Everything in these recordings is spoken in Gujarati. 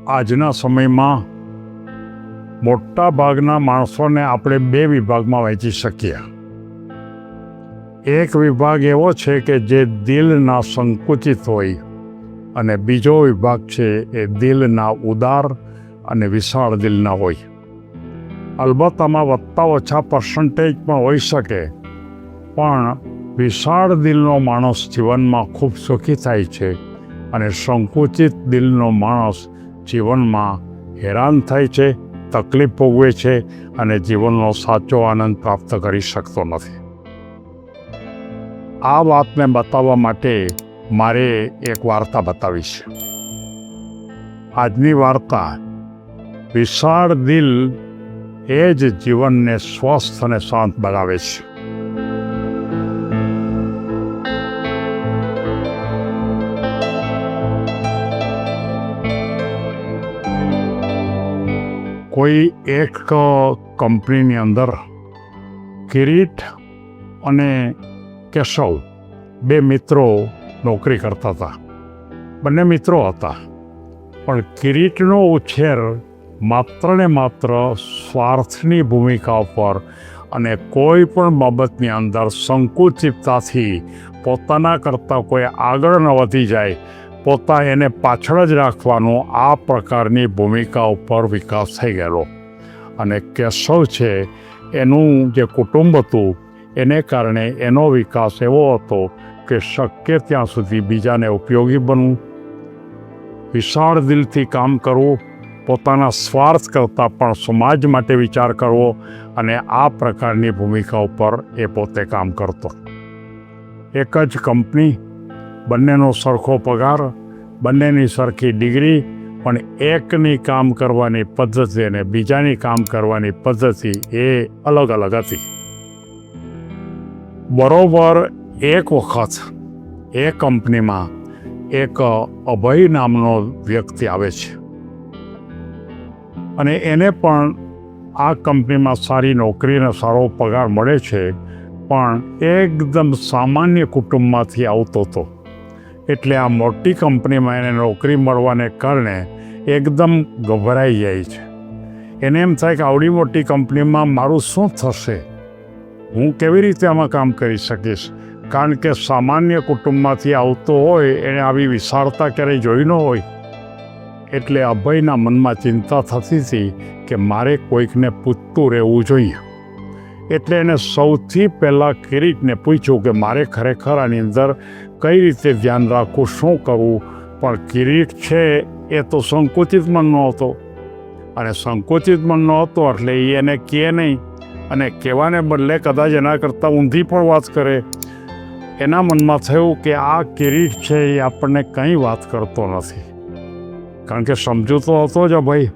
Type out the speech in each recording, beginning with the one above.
આજના સમયમાં મોટા ભાગના માણસોને આપણે બે વિભાગમાં વહેંચી શકીએ. એક વિભાગ એવો છે કે જે દિલના સંકુચિત હોય અને બીજો વિભાગ છે એ દિલના ઉદાર અને વિશાળ દિલના હોય. અલબત્ત આમાં વધતા ઓછા પર્સન્ટેજ પણ હોઈ શકે, પણ વિશાળ દિલનો માણસ જીવનમાં ખૂબ સુખી થાય છે અને સંકુચિત દિલનો માણસ જીવનમાં હેરાન થાય છે, તકલીફ ભોગવે છે અને જીવનનો સાચો આનંદ પ્રાપ્ત કરી શકતો નથી. આ વાતને બતાવવા માટે મારે એક વાર્તા બતાવી છે. આજની વાર્તા વિશાળ દિલ એ જ જીવનને સ્વસ્થ અને શાંત બનાવે છે. કોઈ એક કંપનીની અંદર કિરીટ અને કેશવ બે મિત્રો નોકરી કરતા હતા. બંને મિત્રો હતા, પણ કિરીટનો ઉછેર માત્ર ને માત્ર સ્વાર્થની ભૂમિકા પર અને કોઈ પણ બાબતની અંદર સંકુચિતતાથી પોતાના કરતાં કોઈ આગળ ન વધી જાય, પોતા એને પાછળ જ રાખવાનો આ પ્રકારની ભૂમિકા ઉપર વિકાસ થઈ ગયેલો. અને કેશવ છે એનું જે કુટુંબ હતું એને કારણે એનો વિકાસ એવો હતો કે શક્ય ત્યાં સુધી બીજાને ઉપયોગી બનવું, વિશાળ દિલથી કામ કરવું, પોતાના સ્વાર્થ કરતાં પણ સમાજ માટે વિચાર કરવો, અને આ પ્રકારની ભૂમિકા ઉપર એ પોતે કામ કરતો. એક જ કંપની, બંનેનો સરખો પગાર, બંનેની સરખી ડિગ્રી, પણ એકની કામ કરવાની પદ્ધતિ અને બીજાની કામ કરવાની પદ્ધતિ એ અલગ અલગ હતી. બરોબર એક વખત એ કંપનીમાં એક અભય નામનો વ્યક્તિ આવે છે અને એને પણ આ કંપનીમાં સારી નોકરી અને સારો પગાર મળે છે, પણ એકદમ સામાન્ય કુટુંબમાંથી આવતો હતો. એટલે આ મોટી કંપનીમાં એને નોકરી મળવાને કારણે એકદમ ગભરાઈ જાય છે. એને એમ થાય કે આવડી મોટી કંપનીમાં મારું શું થશે, હું કેવી રીતે આમાં કામ કરી શકીશ? કારણ કે સામાન્ય કુટુંબમાંથી આવતો હોય, એણે આવી વિશાળતા ક્યારેય જોઈ ન હોય. એટલે અભયના મનમાં ચિંતા થતી હતી કે મારે કોઈકને પૂછતું રહેવું જોઈએ. એટલે એને સૌથી પહેલાં કિરીટને પૂછ્યું કે મારે ખરેખર આની અંદર કઈ રીતે ધ્યાન રાખવું, શું કરવું? પણ કિરીટ છે એ તો સંકુચિત મનનો હતો, અને સંકુચિત મનનો હતો એટલે એને કહે નહીં, અને કહેવાને બદલે કદાચ એના કરતાં ઊંધી પણ વાત કરે. એના મનમાં થયું કે આ કિરીટ છે એ આપણને કંઈ વાત કરતો નથી, કારણ કે સમજુ તો હતો જ ભાઈ.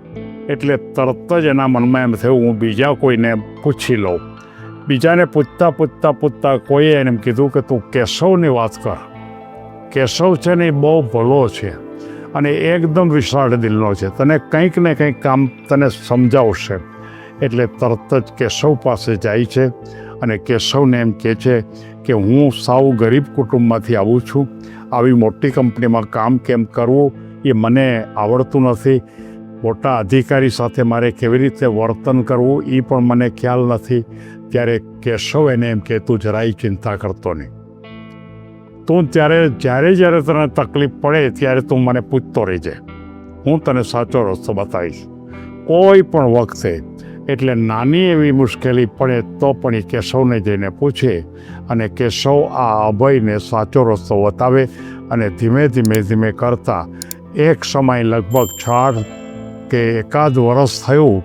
એટલે તરત જ એના મનમાં એમ થયું હું બીજા કોઈને પૂછી લઉં. બીજાને પૂછતા કોઈએ એને એમ કીધું કે તું કેશવની વાત કર. કેશવ છે ને એ બહુ ભલો છે અને એકદમ વિશાળ દિલનો છે, તને કંઈક ને કંઈક કામ તને સમજાવશે. એટલે તરત જ કેશવ પાસે જાય છે અને કેશવને એમ કહે છે કે હું સાવ ગરીબ કુટુંબમાંથી આવું છું, આવી મોટી કંપનીમાં કામ કેમ કરવું એ મને આવડતું નથી, મોટા અધિકારી સાથે મારે કેવી રીતે વર્તન કરવું એ પણ મને ખ્યાલ નથી. ત્યારે કેશવ એને એમ કે તું જરાય ચિંતા કરતો નહીં, તું જ્યારે તને તકલીફ પડે ત્યારે તું મને પૂછતો રહેજે, હું તને સાચો રસ્તો બતાવીશ. કોઈ પણ વખતે એટલે નાની એવી મુશ્કેલી પડે તો પણ એ કેશવને જઈને પૂછે, અને કેશવ આ અભયને સાચો રસ્તો બતાવે. અને ધીમે ધીમે કરતાં એક સમય લગભગ 6 કે એકાદ વર્ષ થયું.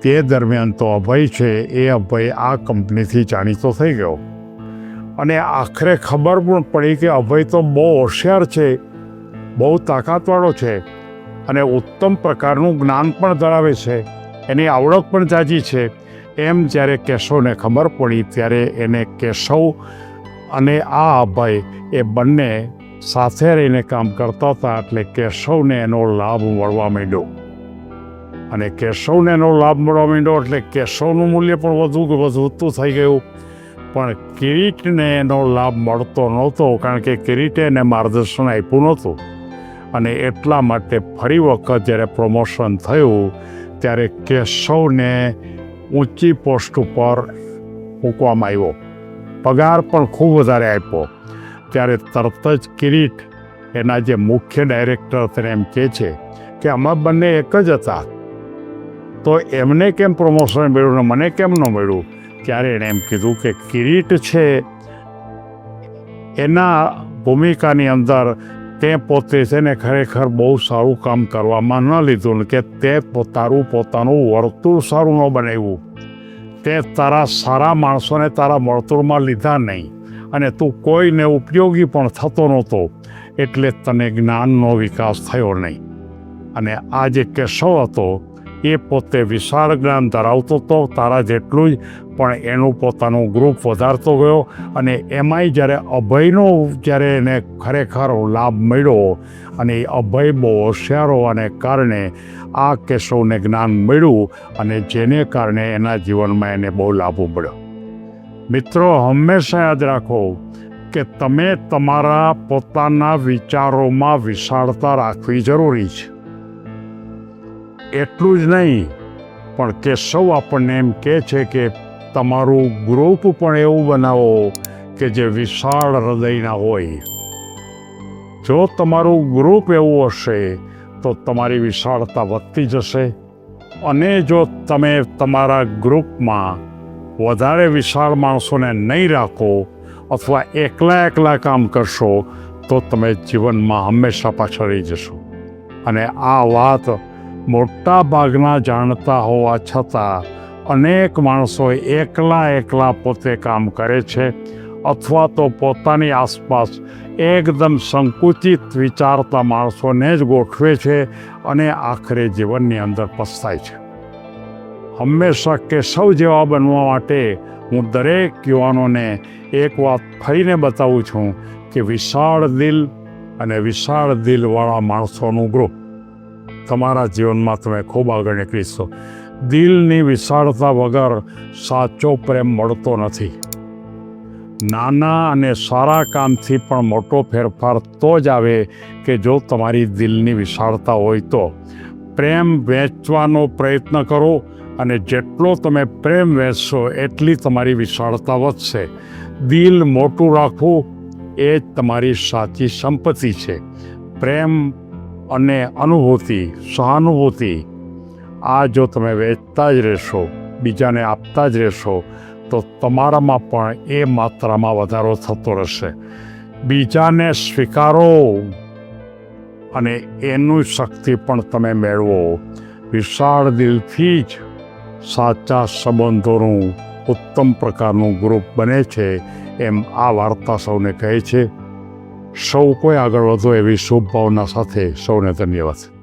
તે દરમિયાન તો અભય છે એ અભય આ કંપનીથી જાણીતો થઈ ગયો, અને આખરે ખબર પણ પડી કે અભય તો બહુ હોશિયાર છે, બહુ તાકાતવાળો છે, અને ઉત્તમ પ્રકારનું જ્ઞાન પણ ધરાવે છે, એની આવડત પણ જાજી છે. એમ જ્યારે કેશવને ખબર પડી ત્યારે એને કેશવ અને આ અભય એ બંને સાથે રહીને કામ કરતા હતા. એટલે કેશવને એનો લાભ મળવા માંડ્યો, અને કેશવને એનો લાભ મળવા માંડ્યો એટલે કેશવનું મૂલ્ય પણ વધતું થઈ ગયું. પણ કિરીટને એનો લાભ મળતો નહોતો, કારણ કે કિરીટે એને માર્ગદર્શન આપ્યું નહોતું. અને એટલા માટે ફરી વખત જ્યારે પ્રમોશન થયું ત્યારે કેશવને ઊંચી પોસ્ટ ઉપર મૂકવામાં આવ્યો, પગાર પણ ખૂબ વધારે આપ્યો. ત્યારે તરત જ કિરીટ એના જે મુખ્ય ડાયરેક્ટર તેને એમ કહે છે કે અમે બંને એક જ હતા, તો એમને કેમ પ્રમોશન મળ્યું ને મને કેમ ન મળ્યું? ત્યારે એણે એમ કીધું કે કિરીટ છે એના ભૂમિકાની અંદર તે પોતે છે ને ખરેખર બહુ સારું કામ કરવામાં ન લીધું ને કે તે પોતાનું વર્તુળ સારું ન બનાવ્યું, તે તારા સારા માણસોને તારા વર્તુળમાં લીધા નહીં અને તું કોઈને ઉપયોગી પણ થતો નહોતો, એટલે તને જ્ઞાનનો વિકાસ થયો નહીં. અને આ જે કેશવ હતો એ પોતે વિશાળ જ્ઞાન ધરાવતો હતો તારા જેટલું જ, પણ એનું પોતાનું ગ્રુપ વધારતો ગયો અને એમાંય જ્યારે અભયનો જ્યારે એને ખરેખર લાભ મળ્યો અને એ અભય બહુ હોશિયાર હોવાને કારણે આ કેશવને જ્ઞાન મળ્યું અને જેને કારણે એના જીવનમાં એને બહુ લાભ મળ્યો. મિત્રો, હંમેશા યાદ રાખો કે તમે તમારા પોતાના વિચારોમાં વિશાળતા રાખવી જરૂરી છે. એટલું જ નહીં, પણ કેશવ આપણને એમ કહે છે કે તમારું ગ્રુપ પણ એવું બનાવો કે જે વિશાળ હૃદયના હોય. જો તમારું ગ્રુપ એવું હશે તો તમારી વિશાળતા વધતી જશે, અને જો તમે તમારા ગ્રુપમાં વધારે વિશાળ માણસોને નહીં રાખો અથવા એકલા કામ કરશો તો તમે જીવનમાં હંમેશા પાછળ રહી જશો. અને આ વાત મોટા ભાગના જાણતા હોવા છતાં અનેક માણસો એકલા પોતે કામ કરે છે અથવા તો પોતાની આસપાસ એકદમ સંકુચિત વિચારતા માણસોને જ ગોઠવે છે અને આખરે જીવનની અંદર પસ્તાય છે. હંમેશા કેશવ જેવા બનવા માટે હું દરેક યુવાનોને એક વાત ફરીને બતાવું છું કે વિશાળ દિલ અને વિશાળ દિલવાળા માણસોનું ગ્રુપ તમારા જીવનમાં તમે ખૂબ આગળ નીકળીશો. દિલની વિશાળતા વગર સાચો પ્રેમ મળતો નથી. નાના અને સારા કામથી પણ મોટો ફેરફાર તો જ આવે કે જો તમારી દિલની વિશાળતા હોય તો. પ્રેમ વહેંચવાનો પ્રયત્ન કરો અને જેટલો તમે પ્રેમ વહેંચશો એટલી તમારી વિશાળતા વધશે. દિલ મોટું રાખવું એ જ તમારી સાચી સંપત્તિ છે. પ્રેમ અને અનુભૂતિ, સહાનુભૂતિ, આ જો તમે વહેંચતા જ રહેશો, બીજાને આપતા જ રહેશો, તો તમારામાં પણ એ માત્રામાં વધારો થતો રહેશે. બીજાને સ્વીકારો અને એનું શક્તિ પણ તમે મેળવો. વિશાળ દિલથી જ સાચા સંબંધોનું ઉત્તમ પ્રકારનું ગ્રુપ બને છે, એમ આ વાર્તા સૌને કહે છે. સૌ કોઈ આગળ વધો એવી શુભ ભાવના સાથે સૌને ધન્યવાદ.